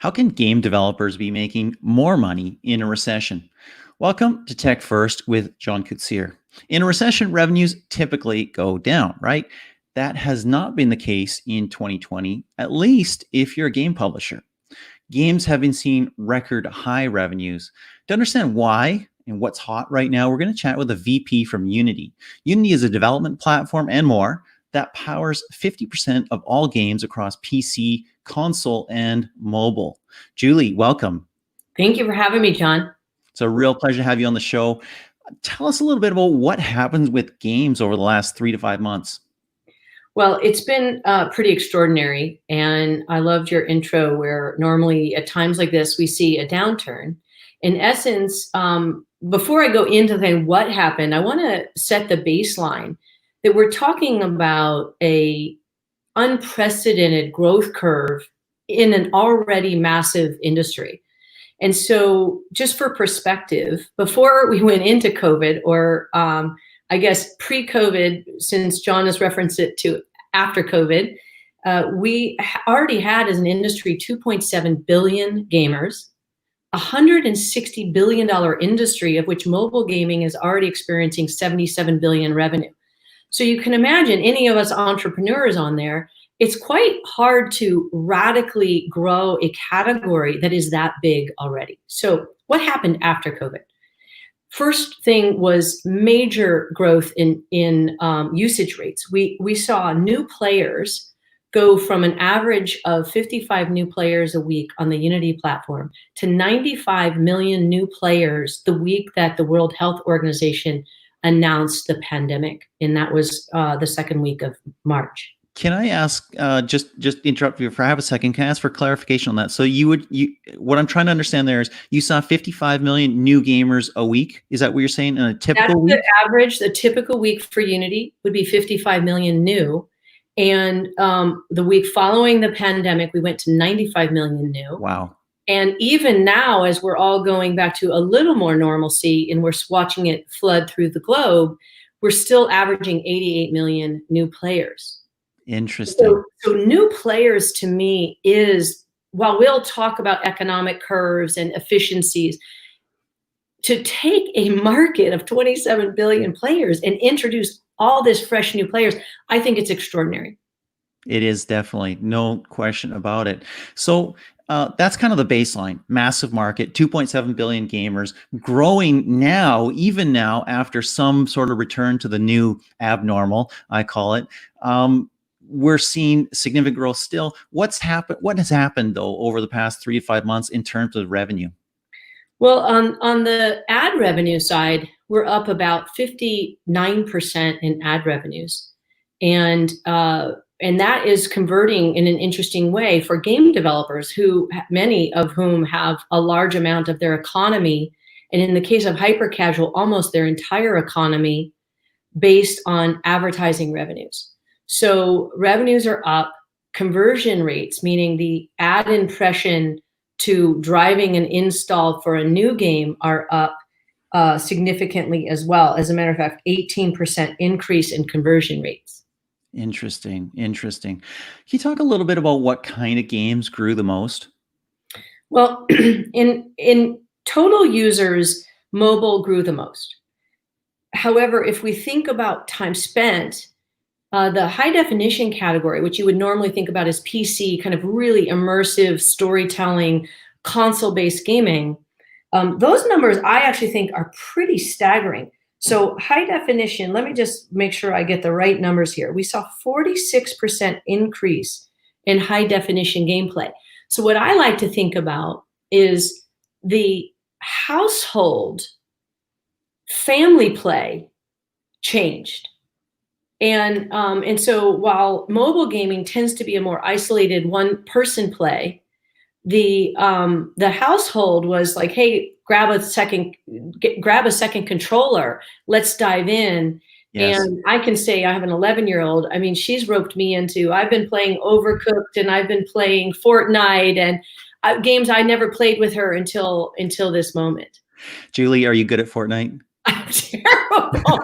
How can game developers be making more money in a recession? Welcome to TechFirst with John Kutsier. In a recession, revenues typically go down, right? That has not been the case in 2020, at least if you're a game publisher. Games have been seeing record high revenues. To understand why and what's hot right now, we're going to chat with a VP from Unity. Unity is a development platform and more that powers 50% of all games across PC, console, and mobile. Julie, welcome. Thank you for having me, John. It's a real pleasure to have you on the show. Tell us a little bit about what happens with games over the last 3 to 5 months. Well, it's been pretty extraordinary, and I loved your intro where normally at times like this, we see a downturn. In essence, before I go into what happened, I want to set the baseline that we're talking about a unprecedented growth curve in an already massive industry. And so just for perspective, before we went into COVID, or I guess pre-COVID, since John has referenced it to after COVID, we already had as an industry 2.7 billion gamers, $160 billion industry, of which mobile gaming is already experiencing 77 billion revenue. So you can imagine any of us entrepreneurs on there, it's quite hard to radically grow a category that is that big already. So what happened after COVID? First thing was major growth in usage rates. We saw new players go from an average of 55 new players a week on the Unity platform to 95 million new players the week that the World Health Organization announced the pandemic, and that was the second week of March. Can I ask, just interrupt you for half a second? Can I ask for clarification on that? So what I'm trying to understand there is you saw 55 million new gamers a week. Is that what you're saying in a typical week? That's the average. The typical week for Unity would be 55 million new. And the week following the pandemic, we went to 95 million new. Wow. And even now, as we're all going back to a little more normalcy and we're watching it flood through the globe, we're still averaging 88 million new players. Interesting. So new players to me is, while we'll talk about economic curves and efficiencies, to take a market of 27 billion players and introduce all this fresh new players, I think it's extraordinary. It is definitely, no question about it. So that's kind of the baseline. Massive market, 2.7 billion gamers, growing now, even now, after some sort of return to the new abnormal, I call it. We're seeing significant growth still. What has happened though over the past 3 to 5 months in terms of revenue? Well, on the ad revenue side, we're up about 59% in ad revenues, and that is converting in an interesting way for game developers, who many of whom have a large amount of their economy, and in the case of hyper casual, almost their entire economy, based on advertising revenues. So revenues are up, conversion rates, meaning the ad impression to driving an install for a new game, are up significantly as well. As a matter of fact, 18% increase in conversion rates. Interesting. Can you talk a little bit about what kind of games grew the most? Well, in total users, mobile grew the most. However, if we think about time spent, the high definition category, which you would normally think about as PC, kind of really immersive storytelling, console-based gaming, those numbers I actually think are pretty staggering. So high definition, let me just make sure I get the right numbers here. We saw 46% increase in high definition gameplay. So what I like to think about is the household family play changed. And so while mobile gaming tends to be a more isolated one-person play, the household was like, hey, grab a second controller, let's dive in. Yes. And I can say I have an 11-year-old. I mean, she's roped me into, I've been playing Overcooked and I've been playing Fortnite and games I never played with her until this moment. Julie, are you good at Fortnite? I'm terrible.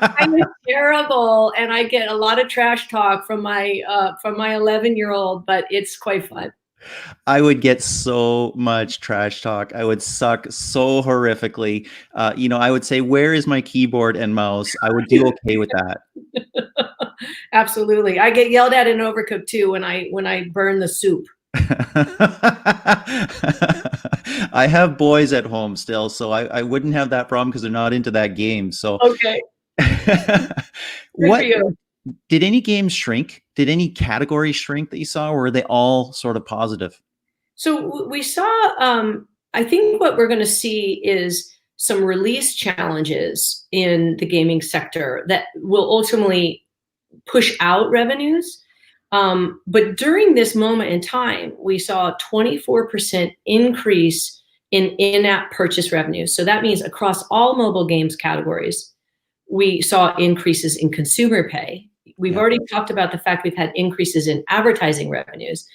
I'm terrible, and I get a lot of trash talk from my 11-year-old, but it's quite fun. I would get so much trash talk. I would suck so horrifically. I would say, "Where is my keyboard and mouse?" I would do okay with that. Absolutely. I get yelled at in Overcooked too when I burn the soup. I have boys at home still, so I wouldn't have that problem because they're not into that game. So, Okay, good for what you. did any games shrink? Did any categories shrink that you saw, or were they all sort of positive? So we saw, I think what we're going to see is some release challenges in the gaming sector that will ultimately push out revenues. But during this moment in time, we saw a 24% increase in in-app purchase revenue. So that means across all mobile games categories, we saw increases in consumer pay. We've Yeah. already talked about the fact we've had increases in advertising revenues.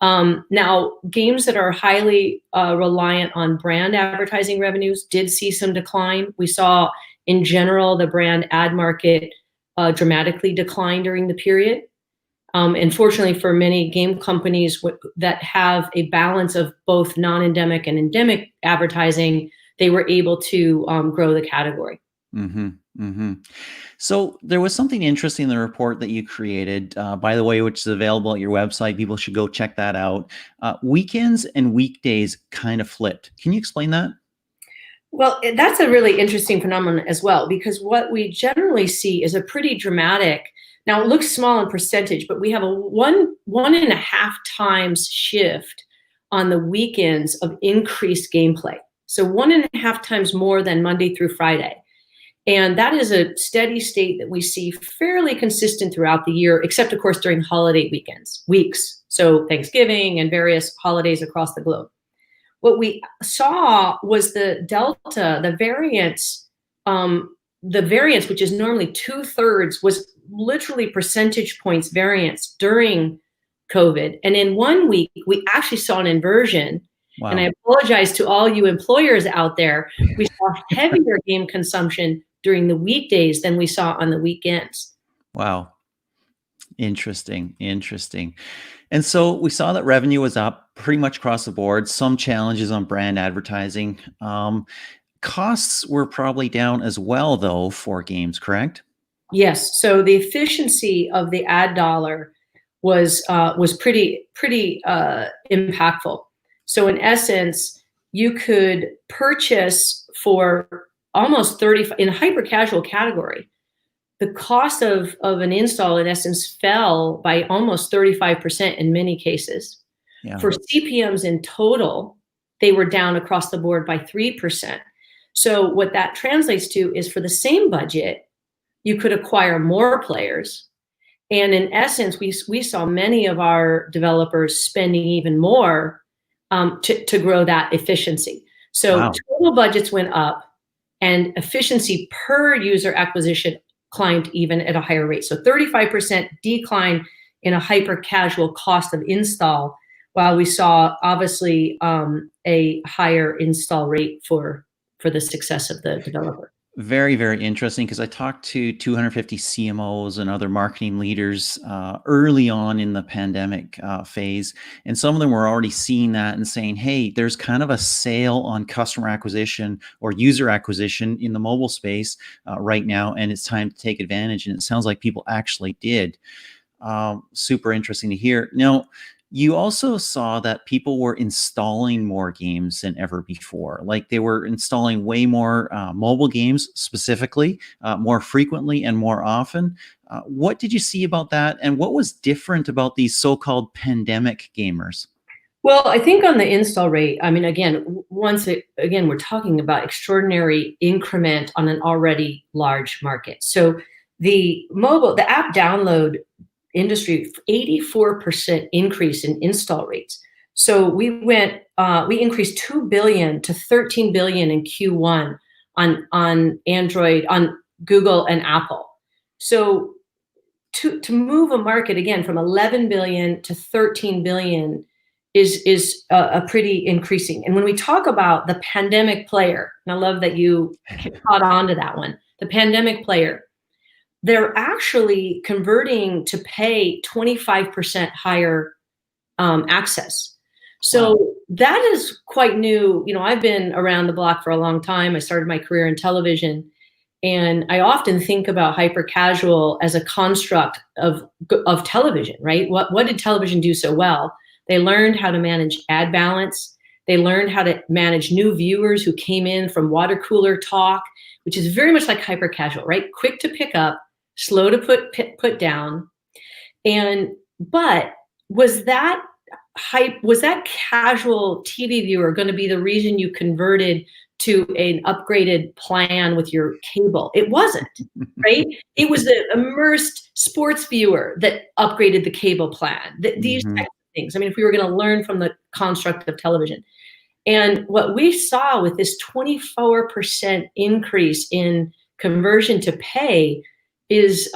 Now, games that are highly reliant on brand advertising revenues did see some decline. We saw, in general, the brand ad market dramatically decline during the period. And fortunately for many game companies that have a balance of both non-endemic and endemic advertising, they were able to grow the category. Mm-hmm. Mm-hmm. So there was something interesting in the report that you created, by the way, which is available at your website. People should go check that out. Weekends and weekdays kind of flipped. Can you explain that? Well, that's a really interesting phenomenon as well, because what we generally see is a pretty dramatic. Now it looks small in percentage, but we have a one and a half times shift on the weekends of increased gameplay. So one and a half times more than Monday through Friday. And that is a steady state that we see fairly consistent throughout the year, except of course during holiday weeks. So Thanksgiving and various holidays across the globe. What we saw was the delta, the variance, which is normally 2/3, was literally percentage points variance during COVID. And in 1 week, we actually saw an inversion. And I Wow. apologize to all you employers out there. We saw heavier game consumption during the weekdays than we saw on the weekends. Wow. Interesting. Interesting. And so we saw that revenue was up pretty much across the board, some challenges on brand advertising. Costs were probably down as well, though, for games, correct? Yes. So the efficiency of the ad dollar was pretty impactful. So in essence, you could purchase for almost 30 in hyper casual category. The cost of an install in essence fell by almost 35% in many cases. Yeah. For CPMs in total, they were down across the board by 3%. So what that translates to is for the same budget, you could acquire more players. And in essence, we saw many of our developers spending even more to grow that efficiency. So Wow. total budgets went up and efficiency per user acquisition climbed even at a higher rate. So 35% decline in a hyper casual cost of install, while we saw obviously a higher install rate for the success of the developer. Very, very interesting because I talked to 250 CMOs and other marketing leaders early on in the pandemic phase. And some of them were already seeing that and saying, hey, there's kind of a sale on customer acquisition or user acquisition in the mobile space right now. And it's time to take advantage. And it sounds like people actually did. Super interesting to hear. Now, you also saw that people were installing more games than ever before. Like they were installing way more mobile games specifically, more frequently and more often. What did you see about that? And what was different about these so-called pandemic gamers? Well, I think on the install rate, I mean, again, again, we're talking about extraordinary increment on an already large market. So the app download industry, 84% increase in install rates. So we increased 2 billion to 13 billion in Q1 on Android, on Google and Apple. So to move a market again from 11 billion to 13 billion is a pretty increasing. And when we talk about the pandemic player, and I love that you caught on to that one, the pandemic player, they're actually converting to pay 25% higher access. Wow. So that is quite new. I've been around the block for a long time. I started my career in television, and I often think about hyper casual as a construct of television, right? What did television do so well? They learned how to manage ad balance. They learned how to manage new viewers who came in from water cooler talk, which is very much like hyper casual, right? Quick to pick up, slow to put down. But was that casual TV viewer going to be the reason you converted to an upgraded plan with your cable? It wasn't, right? It was the immersed sports viewer that upgraded the cable plan. These Hmm. types of things. I mean, if we were going to learn from the construct of television. And what we saw with this 24% increase in conversion to pay is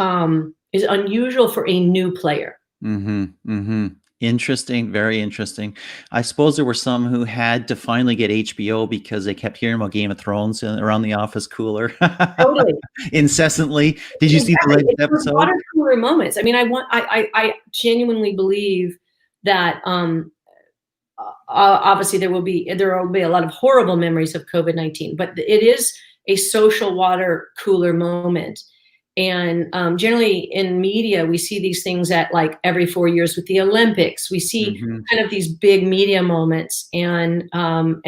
unusual for a new player. Hmm. Hmm. Interesting. Very interesting. I suppose there were some who had to finally get HBO because they kept hearing about Game of Thrones around the office cooler Totally. incessantly. Did you see the Exactly. latest It's those episode? water cooler moments. I mean, I genuinely believe that obviously there will be a lot of horrible memories of COVID-19, but it is a social water cooler moment. And generally in media, we see these things at like every 4 years with the Olympics. We see Hmm. kind of these big media moments, and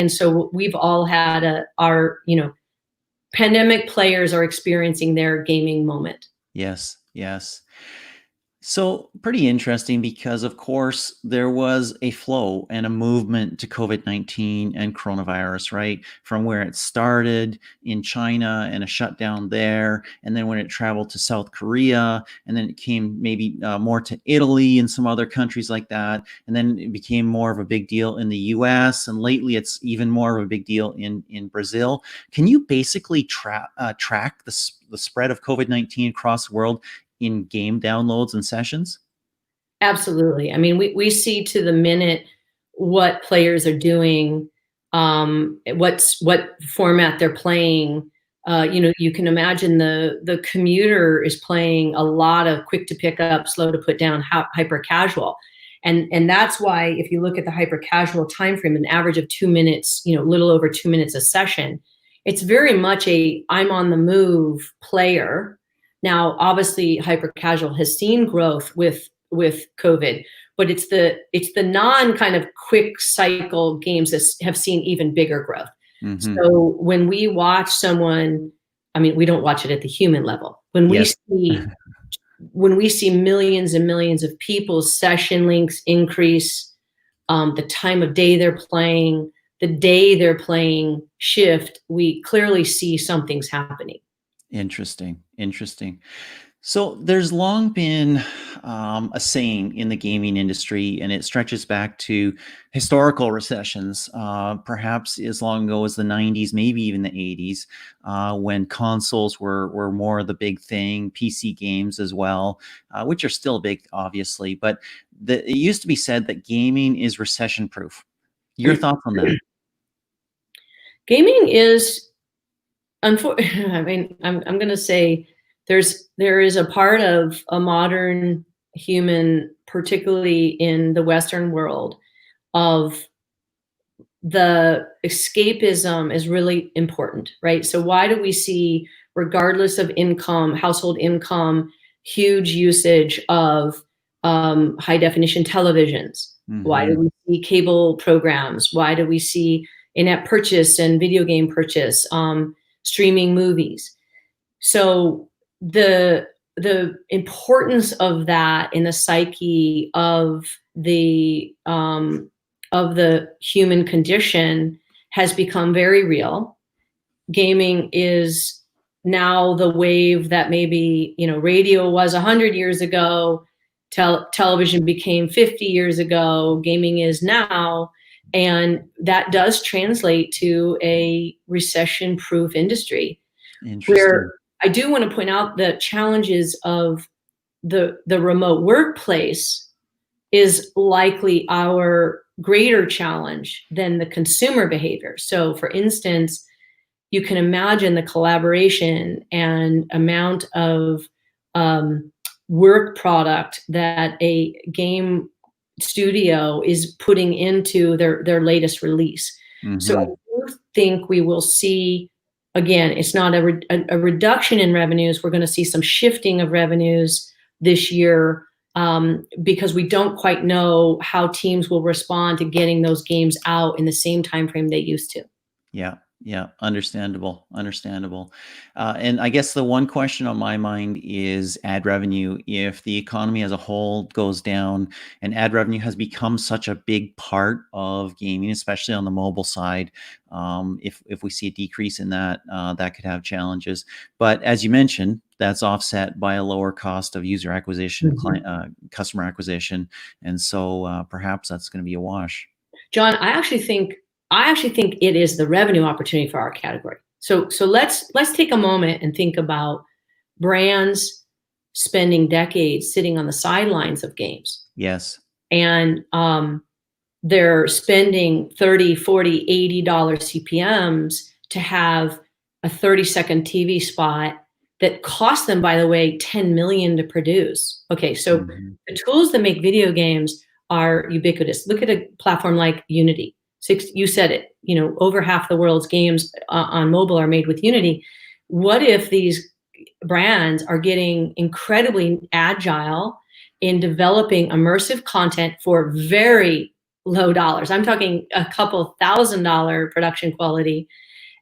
so we've all had our pandemic players are experiencing their gaming moment. Yes. Yes. So, pretty interesting because, of course, there was a flow and a movement to COVID-19 and coronavirus, right? From where it started in China and a shutdown there, and then when it traveled to South Korea, and then it came maybe more to Italy and some other countries like that. And then it became more of a big deal in the US. And lately, it's even more of a big deal in Brazil. Can you basically track the spread of COVID-19 across the world in game downloads and sessions? Absolutely. I mean, we see to the minute what players are doing, what format they're playing. You can imagine the commuter is playing a lot of quick to pick up, slow to put down, hyper casual, and that's why if you look at the hyper casual time frame, an average of 2 minutes, little over 2 minutes a session, it's very much a I'm on the move player. Now, obviously, hyper casual has seen growth with COVID, but it's the non kind of quick cycle games that have seen even bigger growth. Hmm. So when we watch someone, I mean, we don't watch it at the human level. Yes. When we see millions and millions of people's session links increase, the time of day they're playing, the day they're playing shift, we clearly see something's happening. Interesting. Interesting. So there's long been a saying in the gaming industry, and it stretches back to historical recessions, perhaps as long ago as the 90s, maybe even the 80s, when consoles were more the big thing, PC games as well, which are still big, obviously. But it used to be said that gaming is recession proof. Your thoughts on that? Gaming is I mean, I'm going to say there is a part of a modern human, particularly in the Western world, of the escapism is really important, right? So why do we see, regardless of income, household income, huge usage of high definition televisions? Why Hmm. do we see cable programs? Why do we see in-app purchase and video game purchase, streaming movies? So the importance of that in the psyche of the human condition has become very real. Gaming is now the wave that maybe radio was 100 years ago, television became 50 years ago, gaming is now, and that does translate to a recession-proof industry Interesting. where I do want to point out the challenges of the remote workplace is likely our greater challenge than the consumer behavior. So for instance, you can imagine the collaboration and amount of work product that a game studio is putting into their latest release. So I Hmm. do think we will see, again, it's not a reduction in revenues. We're going to see some shifting of revenues this year, because we don't quite know how teams will respond to getting those games out in the same time frame they used to. Yeah, yeah, understandable, understandable. And I guess the one question on my mind is ad revenue. If the economy as a whole goes down, and ad revenue has become such a big part of gaming, especially on the mobile side, if we see a decrease in that, that could have challenges. But as you mentioned, that's offset by a lower cost of user acquisition, Mhm. customer acquisition, and so perhaps that's going to be a wash. John, I actually think it is the revenue opportunity for our category. So let's take a moment and think about brands spending decades sitting on the sidelines of games, Yes. and they're spending 30, 40, $80 CPMs to have a 30-second TV spot that cost them, by the way, 10 million to produce. Okay, so Mhm. the tools that make video games are ubiquitous. Look at a platform like Unity. You said it, over half the world's games on mobile are made with Unity. What if these brands are getting incredibly agile in developing immersive content for very low dollars? I'm talking a couple $1,000 production quality,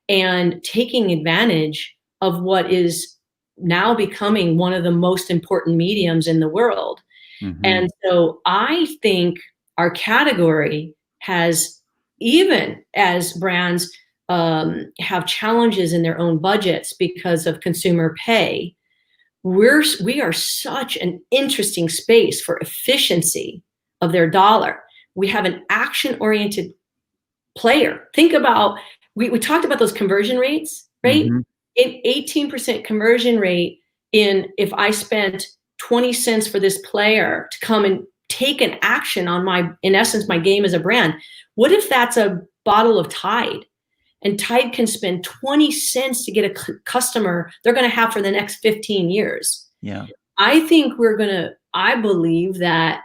and taking advantage of what is now becoming one of the most important mediums in the world. Mhm. And so I think our category has, even as brands have challenges in their own budgets because of consumer pay, we are such an interesting space for efficiency of their dollar. We have an action-oriented player. Think about, we talked about those conversion rates, right? Mhm. An 18% conversion rate in, if I spent 20 cents for this player to come and take an action on my, in essence, my game as a brand. What if that's a bottle of Tide? And Tide can spend 20 cents to get a customer they're going to have for the next 15 years. Yeah. I believe that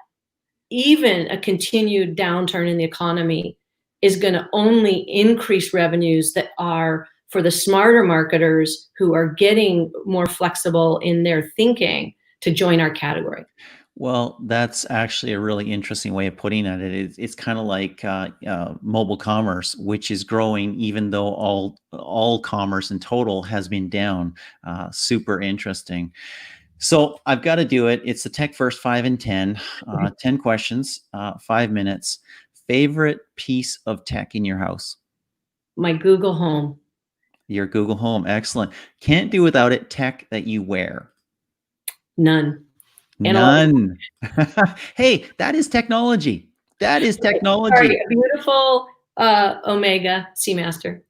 even a continued downturn in the economy is going to only increase revenues that are for the smarter marketers who are getting more flexible in their thinking to join our category. Well, that's actually a really interesting way of putting it. It's kind of like mobile commerce, which is growing even though all commerce in total has been down. Super interesting. So I've got to do it. It's the Tech First 5 and 10, 10 questions, 5 minutes. Favorite piece of tech in your house? My Google Home. Your Google Home. Excellent. Can't do without it. Tech that you wear. None. Analog. None. Hey, that is technology. That is Sorry, technology. a beautiful Omega Seamaster.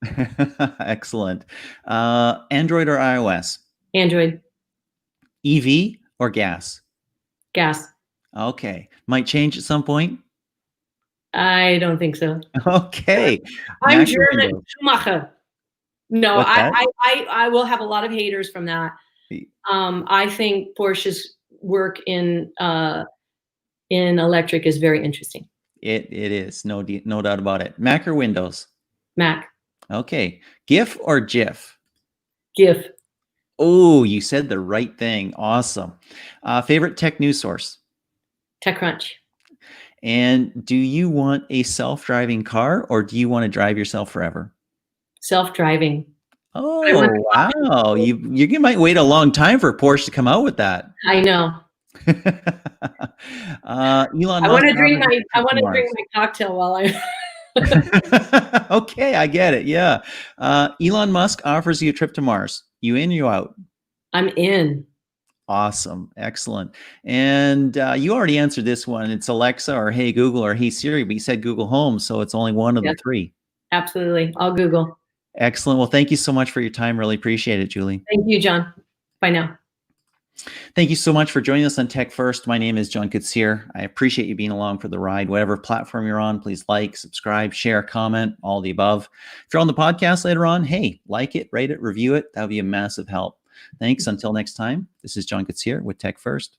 Excellent. Android or iOS? Android. EV or gas? Gas. Okay. Might change at some point. I don't think so. Okay. I'm Mac or German. Windows? Schumacher. No, What's that? I will have a lot of haters from that. I think Porsche's work in electric is very interesting. It is. No doubt about it. Mac or Windows? Mac. Okay. GIF or GIF? GIF. Oh, you said the right thing. Awesome. Favorite tech news source? TechCrunch. And do you want a self-driving car or do you want to drive yourself forever? Self-driving. I want Oh, wow. You might wait a long time for Porsche to come out with that. I know. Elon Musk offers you a I trip want to to drink Mars. my cocktail while I Okay, I get it. Yeah. Elon Musk offers you a trip to Mars. You in, you out? I'm in. Awesome. Excellent. And you already answered this one. It's Alexa or Hey Google or Hey Siri, but you said Google Home, so it's only one of the Yes, three. absolutely. I'll Google. Excellent. Well, thank you so much for your time. Really appreciate it, Julie. Thank you, John. Bye now. Thank you so much for joining us on Tech First. My name is John Kutsier. I appreciate you being along for the ride. Whatever platform you're on, please like, subscribe, share, comment, all the above. If you're on the podcast later on, hey, like it, rate it, review it. That would be a massive help. Thanks. Until next time, this is John Kutsier with Tech First.